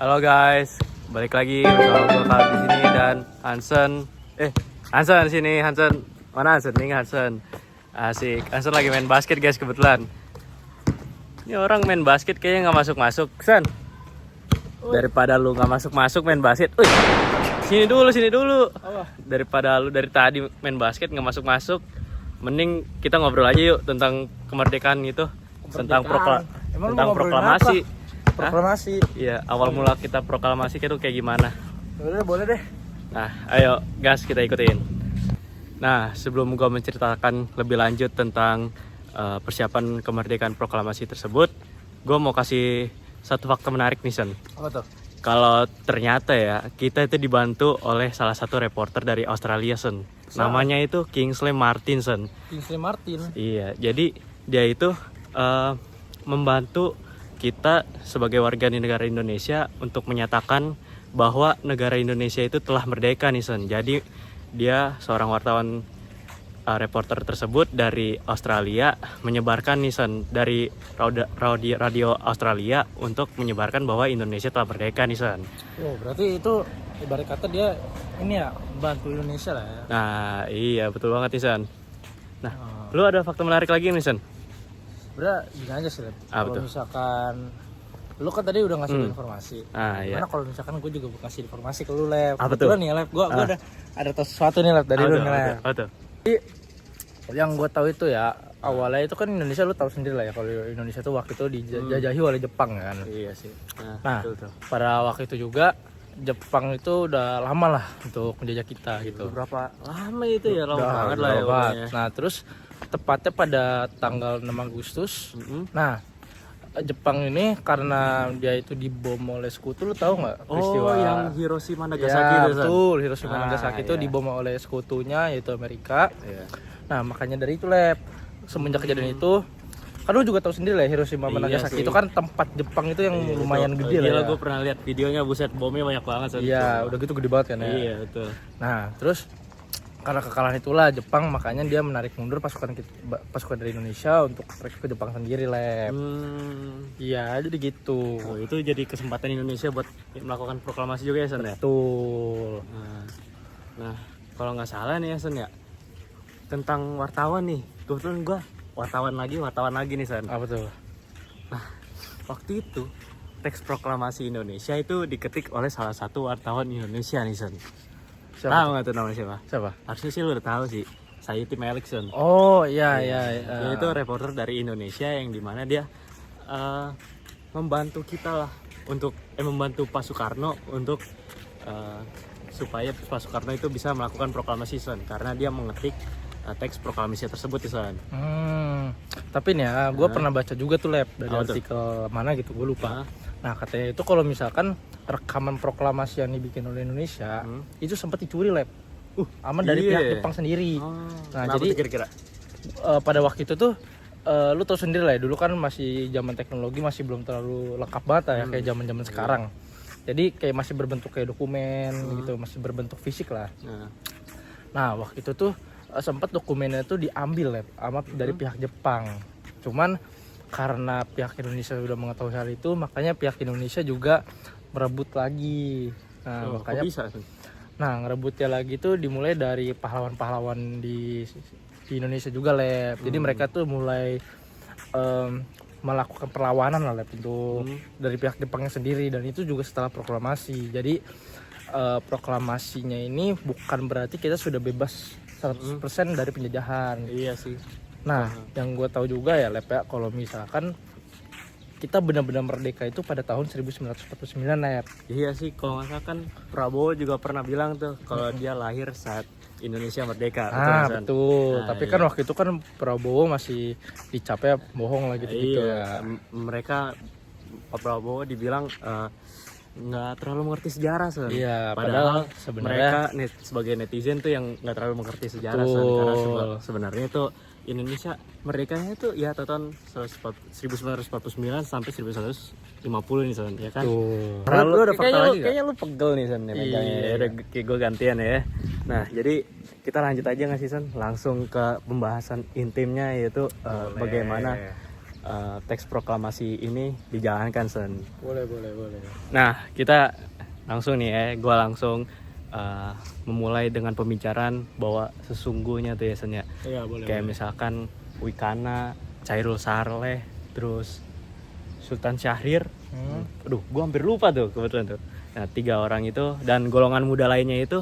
Halo guys, balik lagi bersama gue Kak di sini dan Hansen. Hansen sini, Hansen. Mana Hansen? Nih Hansen. Asik. Hansen lagi main basket guys kebetulan. Ini orang main basket kayaknya nggak masuk-masuk. Sen. Daripada lu nggak masuk-masuk main basket. Sini dulu. Daripada lu dari tadi main basket nggak masuk-masuk, mending kita ngobrol aja yuk tentang kemerdekaan gitu. Tentang proklamasi. Proklamasi. Iya, awal mula kita proklamasi itu kayak gimana? Boleh deh. Nah, ayo gas kita ikutin. Nah, sebelum gua menceritakan lebih lanjut tentang persiapan kemerdekaan proklamasi tersebut, gua mau kasih satu fakta menarik nih, Sen. Apa tuh? Kalau ternyata ya, kita itu dibantu oleh salah satu reporter dari Australia, Sen. Namanya itu Kingsley Martin, Sen. Kingsley Martin. Iya, jadi dia itu membantu kita sebagai warga di negara Indonesia untuk menyatakan bahwa negara Indonesia itu telah merdeka nih, Sen. Jadi dia seorang wartawan reporter tersebut dari Australia menyebarkan nih, Sen, dari radio Australia untuk menyebarkan bahwa Indonesia telah merdeka nih, Sen. Oh, berarti itu ibarat kata dia ini ya bantu Indonesia lah ya. Nah, iya betul banget nih, Sen. Nah, lu ada fakta menarik lagi nih, Sen? Udah gini aja sih, kalau betul? misalkan lu kan tadi udah ngasih informasi. Iya. Gimana kalau misalkan gue juga kasih informasi ke lu, Lep? Betul Nih, Lep, gue ada sesuatu nih, Lep, dari lu nih, Lep. Jadi yang gue tahu itu ya, awalnya itu kan Indonesia, lu tahu sendiri lah ya, kalau Indonesia tuh waktu itu dijajahi oleh Jepang kan. Iya sih. Nah, betul. pada waktu itu juga Jepang itu udah lama lah untuk menjajah kita gitu. Berapa lama itu ya? Lama banget lah ya. Nah, terus tepatnya pada tanggal 6 Agustus. Nah, Jepang ini karena dia itu dibom oleh sekutu, lu tahu nggak peristiwa yang Hiroshima Nagasaki ya, itu, San? betul, Hiroshima Nagasaki itu dibom oleh sekutunya yaitu Amerika. Nah, makanya dari itu, Lep, semenjak kejadian itu kan lu juga tahu sendiri lah, Hiroshima Nagasaki itu kan tempat Jepang itu yang lumayan gede lah ya. Gue pernah lihat videonya, buset, bomnya banyak banget. Iya, udah gitu gede banget kan ya. Iya, betul. Nah, terus karena kekalahan itulah Jepang, makanya dia menarik mundur pasukan dari Indonesia untuk ke Jepang sendiri, Lep. Iya, jadi gitu. Itu jadi kesempatan Indonesia buat melakukan proklamasi juga ya, Sen ya? Betul. Nah, kalau nggak salah nih ya, Sen ya, tentang wartawan nih, kebetulan gue wartawan lagi nih, Sen. Apa tuh? Nah, waktu itu teks proklamasi Indonesia itu diketik oleh salah satu wartawan Indonesia nih, Sen. Tahu nggak tuh namanya siapa? Siapa? Harusnya sih lu udah tahu sih. Sayuti Melik, Sen. Oh iya. Dia itu reporter dari Indonesia yang dimana dia membantu kita lah untuk membantu Pak Soekarno untuk supaya Pak Soekarno itu bisa melakukan proklamasi, Sen, karena dia mengetik teks proklamasi tersebut, Sen. Tapi nih ya, gue pernah baca juga tuh, Lep, dari artikel mana gitu, gue lupa. Nah, katanya itu kalau misalkan rekaman proklamasi yang dibikin oleh Indonesia itu sempat dicuri, Lep. Aman dari pihak Jepang sendiri. Nah, jadi kira-kira pada waktu itu tuh lu tahu sendiri lah ya, dulu kan masih zaman teknologi masih belum terlalu lengkap banget ya, kayak zaman-zaman sekarang. Jadi kayak masih berbentuk kayak dokumen gitu, masih berbentuk fisik lah. Nah, waktu itu tuh sempat dokumennya tuh diambil, Lep, dari pihak Jepang. Cuman karena pihak Indonesia sudah mengetahui hal itu, makanya pihak Indonesia juga merebut lagi. Nah, makanya bisa? Nah, ngerebutnya lagi tuh dimulai dari pahlawan-pahlawan di Indonesia juga, Lep. Jadi mereka tuh mulai melakukan perlawanan lah, Lep, untuk dari pihak Jepangnya sendiri, dan itu juga setelah proklamasi. Jadi proklamasinya ini bukan berarti kita sudah bebas 100% dari penjajahan. Iya sih. Nah, yang gue tahu juga ya, Lep, ya, kalau misalkan kita benar-benar merdeka itu pada tahun 1949, Lep. Iya sih, kalau nggak salah kan Prabowo juga pernah bilang tuh kalau dia lahir saat Indonesia merdeka. Betul. Tapi kan waktu itu kan Prabowo masih dicapnya bohong lah gitu. Iya. Mereka, Pak Prabowo dibilang nggak terlalu mengerti sejarah, Sen. Iya, padahal sebenarnya mereka sebagai netizen tuh yang nggak terlalu mengerti sejarah, Sen. Karena sebenarnya itu Indonesia merdekanya itu ya tahun 1949 sampai 1950 nih, Sen, ya kan? Lu ada fakta lagi nggak? Kayaknya lu pegel nih, Sen, ya megangnya. Ya udah, kayak gue gantian ya. Nah, jadi kita lanjut aja nggak sih, Sen? Langsung ke pembahasan intimnya, yaitu bagaimana teks proklamasi ini dijalankan Sen. Boleh. Nah kita langsung nih ya, gue langsung memulai dengan pembicaraan bahwa sesungguhnya tuh ya Sen ya. Iya boleh. Kayak misalkan Wikana, Chairul Saleh, terus Sultan Syahrir. Aduh, gue hampir lupa tuh kebetulan tuh. Nah 3 orang itu dan golongan muda lainnya itu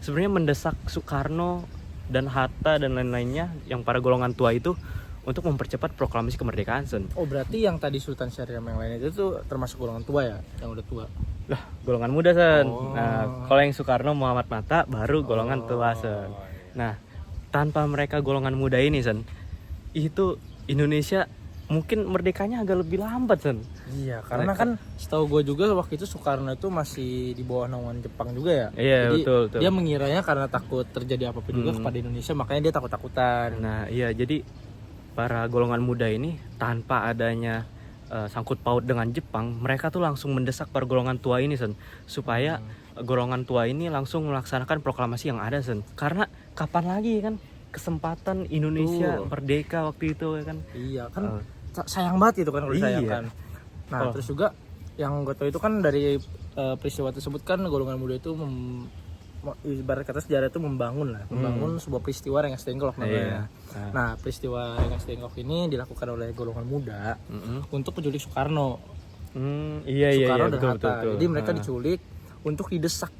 sebenarnya mendesak Soekarno dan Hatta dan lain-lainnya yang para golongan tua itu untuk mempercepat proklamasi kemerdekaan Sen. Oh berarti yang tadi Sultan Syahrir sama yang lainnya itu tuh termasuk golongan tua ya, yang udah tua. Lah, golongan muda Sen. Oh. Nah, kalau yang Soekarno Muhammad Hatta baru golongan tua Sen. Nah, tanpa mereka golongan muda ini Sen, itu Indonesia mungkin merdekanya agak lebih lambat Sen. Iya, karena kan setahu gue juga waktu itu Soekarno itu masih di bawah naungan Jepang juga ya. Iya, jadi, betul. Dia mengiranya karena takut terjadi apa-apa juga kepada Indonesia, makanya dia takut-takutan. Nah, iya jadi para golongan muda ini tanpa adanya sangkut paut dengan Jepang, mereka tuh langsung mendesak para golongan tua ini Sen, supaya golongan tua ini langsung melaksanakan proklamasi yang ada Sen. Karena kapan lagi kan kesempatan Indonesia merdeka waktu itu ya kan. Iya kan sayang banget itu kan kalau disayangkan. Nah terus juga yang gue tahu itu kan dari peristiwa tersebut kan golongan muda itu ibarat kata sejarah itu membangun sebuah peristiwa Rengas Dengklok namanya. Nah peristiwa Rengas Dengklok ini dilakukan oleh golongan muda untuk menculik Soekarno. Soekarno dan Hatta. Jadi mereka diculik untuk didesak.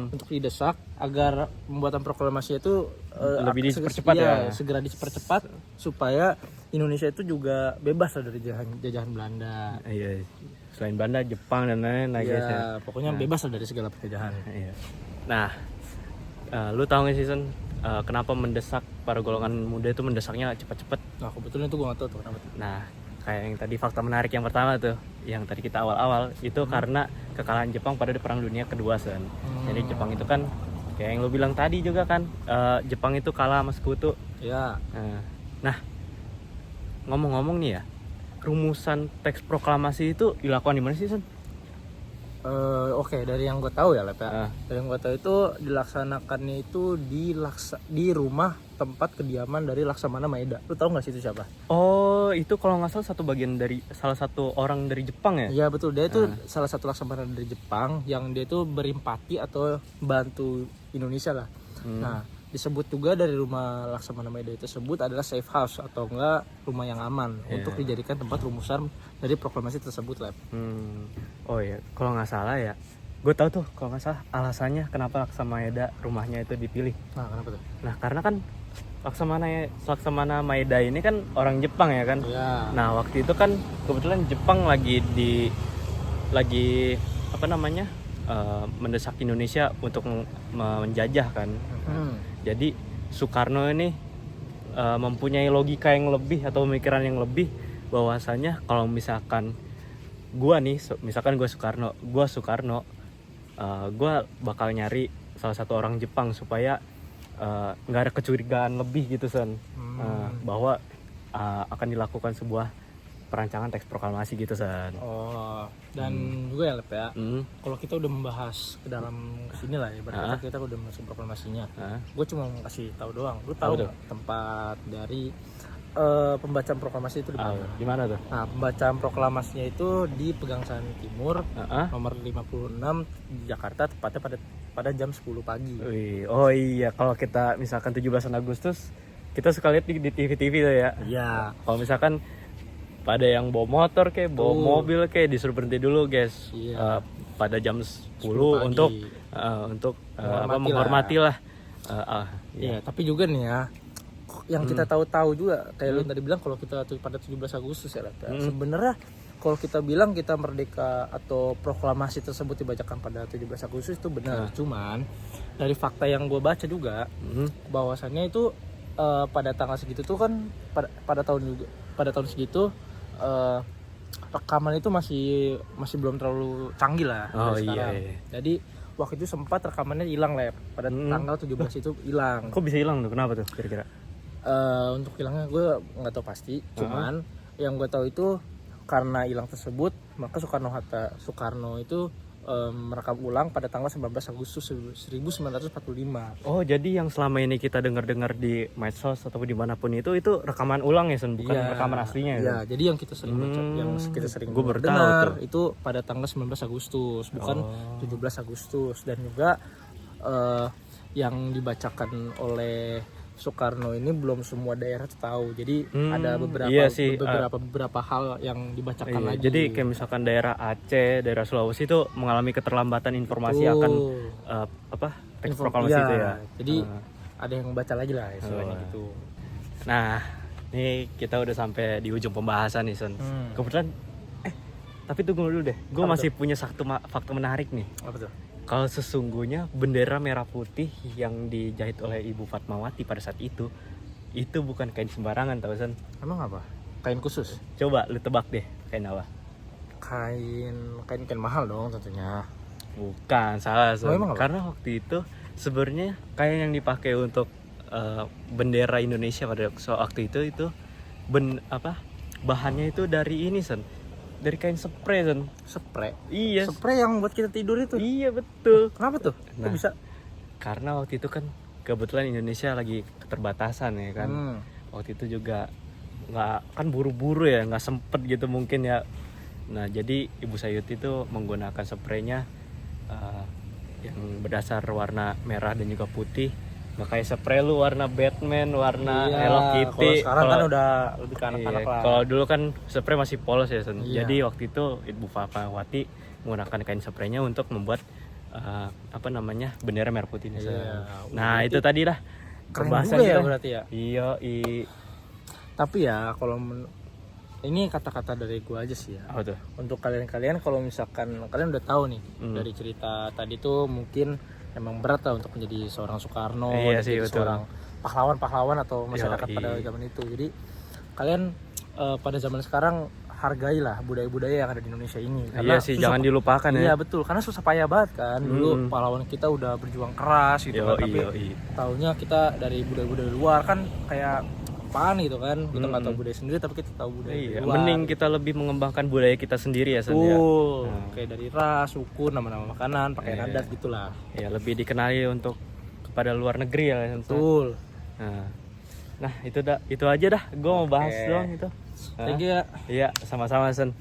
Untuk didesak agar pembuatan proklamasi itu lebih dipercepat ya. Segera dipercepat supaya Indonesia itu juga bebas lah dari jajahan Belanda. Iya. Selain Belanda, Jepang dan lain-lain lah guys ya. Pokoknya bebas lah dari segala penjajahan. Iya. Nah, lu tahu nggak sih Sen, kenapa mendesak para golongan muda itu mendesaknya cepat-cepat? Nah kebetulan itu gue nggak tahu tuh kenapa. Nah, kayak yang tadi fakta menarik yang pertama tuh, yang tadi kita awal-awal itu karena kekalahan Jepang pada Perang Dunia Kedua Sen. Jadi Jepang itu kan kayak yang lu bilang tadi juga kan, Jepang itu kalah sama Sekutu. Ya. Nah, ngomong-ngomong nih ya, rumusan teks proklamasi itu dilakukan di mana sih Sen? Oke, dari yang gue tahu ya Lep ya. Dari yang gue tahu itu dilaksanakannya itu di rumah tempat kediaman dari Laksamana Maeda. Lu tahu nggak sih itu siapa? Oh, itu kalau nggak salah salah satu orang dari Jepang ya? Iya betul, dia itu salah satu Laksamana dari Jepang yang dia itu berimpati atau bantu Indonesia lah. Nah, disebut juga dari rumah Laksamana Maeda tersebut adalah safe house atau enggak rumah yang aman untuk dijadikan tempat rumusan dari proklamasi tersebut Lep. Oh iya, kalau nggak salah ya, gue tahu tuh kalau nggak salah alasannya kenapa Laksamana Maeda rumahnya itu dipilih. Nah kenapa tuh? Nah karena kan Laksamana Maeda ini kan orang Jepang ya kan. Ya. Nah waktu itu kan kebetulan Jepang lagi mendesak Indonesia untuk menjajah kan. Jadi Soekarno ini mempunyai logika yang lebih atau pemikiran yang lebih bahwasanya kalau misalkan misalkan gue Soekarno, gue bakal nyari salah satu orang Jepang supaya nggak ada kecurigaan lebih gitu Sen, bahwa akan dilakukan sebuah perancangan teks proklamasi gitu Sen. Dan juga ya Lep ya, kalau kita udah membahas ke dalam sini lah ya, berarti kita udah masuk proklamasinya. Gue cuma mau kasih tahu doang. Lu tahu nggak tempat dari pembacaan proklamasi itu di mana tuh? Nah, pembacaan proklamasinya itu di Pegangsaan Timur, nomor 56 di Jakarta, tepatnya pada jam 10 pagi. Oh iya, kalau kita misalkan 17 Agustus, kita suka lihat di TV-TV tuh ya. Iya. Kalau misalkan pada yang bawa motor kayak bawa mobil kayak disuruh berhenti dulu guys. Pada jam 10 untuk menghormati lah. Iya, tapi juga nih ya, yang kita tahu juga kayak lu tadi bilang kalau kita pada 17 Agustus ya, sebenarnya kalau kita bilang kita merdeka atau proklamasi tersebut dibacakan pada 17 Agustus itu benar. Cuman dari fakta yang gue baca juga bahwasannya itu pada tanggal segitu tuh kan pada tahun segitu rekaman itu masih belum terlalu canggih lah sekarang. Jadi waktu itu sempat rekamannya hilang Lep pada tanggal 17 itu hilang. Kok bisa hilang tuh? Kenapa tuh kira-kira? Untuk hilangnya gue nggak tahu pasti, cuman yang gue tahu itu karena hilang tersebut maka Soekarno itu merekam ulang pada tanggal 19 Agustus 1945. Oh, jadi yang selama ini kita dengar-dengar di medsos atau dimanapun itu rekaman ulang ya, Sun? Bukan Iya, rekaman aslinya ya? iya, jadi yang kita sering baca, yang kita sering Gua baru tahu dengar tuh. itu pada tanggal 19 Agustus, bukan 17 Agustus. Dan juga yang dibacakan oleh Soekarno ini belum semua daerah tahu. Jadi ada beberapa iya sih, beberapa hal yang dibacakan Iya, lagi. jadi kayak misalkan daerah Aceh, daerah Sulawesi itu mengalami keterlambatan informasi Betul. akan teks proklamasi itu ya. Jadi ada yang baca lagi lah istilahnya gitu. Nah, ini kita udah sampai di ujung pembahasan nih, Sun. Kebetulan tapi tunggu dulu deh. Gue masih punya fakta menarik nih. Apa tuh? Kalau sesungguhnya bendera merah putih yang dijahit oleh Ibu Fatmawati pada saat itu bukan kain sembarangan, tau Sun. Emang apa? Kain khusus? Coba lu tebak deh, kain apa? Kain mahal dong tentunya. Bukan, salah Sun. Oh, emang apa? Karena waktu itu sebenarnya kain yang dipakai untuk bendera Indonesia pada waktu itu bahannya itu dari ini, Sun. Dari kain spray, Sun. Spray? Iya. Spray yang buat kita tidur itu? Iya, betul. Kenapa tuh? Kok bisa? Karena waktu itu kan kebetulan Indonesia lagi keterbatasan ya kan. Waktu itu juga nggak, kan buru-buru ya, nggak sempet gitu mungkin ya. Nah, jadi Ibu Sayuti itu menggunakan spraynya yang berdasar warna merah dan juga putih. Nggak kayak spray lu warna Batman, warna Hello Kitty. Kalau sekarang kan udah lebih ke anak-anak lah. Kalau dulu kan spray masih polos ya, Sun. Iya. Jadi waktu itu Ibu Fatmawati menggunakan kain spraynya untuk membuat bendera merah putih ini. Iya. Nah, itu tadi lah Keren pembahasan juga ya kita. berarti ya. Iya, Tapi ya kalau ini kata-kata dari gua aja sih ya. apa tuh? Untuk kalian kalau misalkan kalian udah tahu nih dari cerita tadi tuh mungkin emang berat lah untuk menjadi seorang Soekarno, Iya sih, menjadi betul. seorang pahlawan atau masyarakat Yoi. pada zaman itu. Jadi kalian pada zaman sekarang hargailah budaya-budaya yang ada di Indonesia ini. Iya sih, jangan dilupakan Iya ya. betul, karena susah payah banget kan. Dulu pahlawan kita udah berjuang keras gitu kan, tapi taunya kita dari budaya-budaya luar kan kayak apaan gitu kan. Kita nggak tahu budaya sendiri tapi kita tahu budaya Iya, luar. mending kita lebih mengembangkan budaya kita sendiri ya, Sun, ya. Kayak dari ras, suku, nama-nama makanan, pakaian adat gitulah. Ya, lebih dikenali untuk kepada luar negeri ya, Sun. Betul. Nah, itu aja dah. Gue mau bahas doang itu. Thank you ya. Iya, sama-sama, Sun.